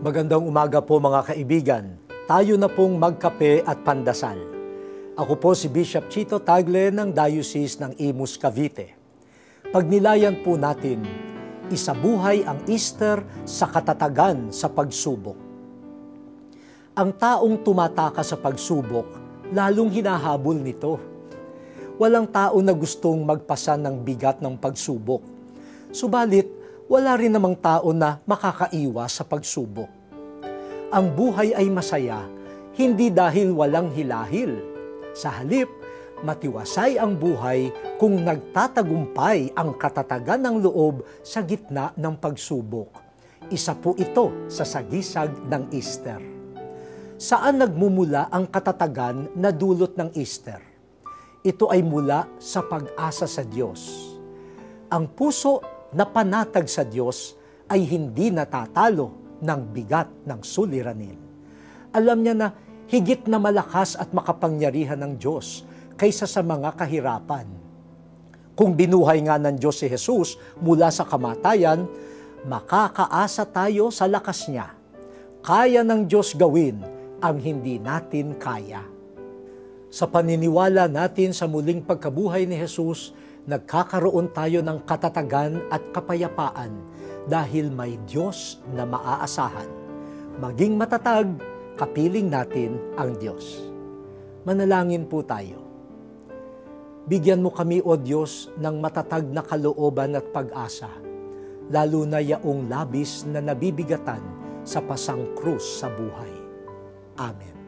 Magandang umaga po mga kaibigan. Tayo na pong magkape at pandasal. Ako po si Bishop Chito Tagle ng Diocese ng Imus, Cavite. Pagnilayan po natin, isabuhay ang Easter sa katatagan sa pagsubok. Ang taong tumataka sa pagsubok, lalong hinahabol nito. Walang tao na gustong magpasan ng bigat ng pagsubok. Subalit, wala rin namang tao na makakaiwas sa pagsubok. Ang buhay ay masaya, hindi dahil walang hilahil. Sa halip, matiwasay ang buhay kung nagtatagumpay ang katatagan ng loob sa gitna ng pagsubok. Isa po ito sa sagisag ng Easter. Saan nagmumula ang katatagan na dulot ng Easter? Ito ay mula sa pag-asa sa Diyos. Ang puso na panatag sa Diyos ay hindi natatalo ng bigat ng suliranin. Alam niya na higit na malakas at makapangyarihan ng Diyos kaysa sa mga kahirapan. Kung binuhay nga ng Diyos si Jesus mula sa kamatayan, makakaasa tayo sa lakas niya. Kaya ng Diyos gawin ang hindi natin kaya. Sa paniniwala natin sa muling pagkabuhay ni Jesus, nagkakaroon tayo ng katatagan at kapayapaan dahil may Diyos na maaasahan. Maging matatag, kapiling natin ang Diyos. Manalangin po tayo. Bigyan mo kami, O Diyos, ng matatag na kalooban at pag-asa, lalo na yaong labis na nabibigatan sa pasang krus sa buhay. Amen.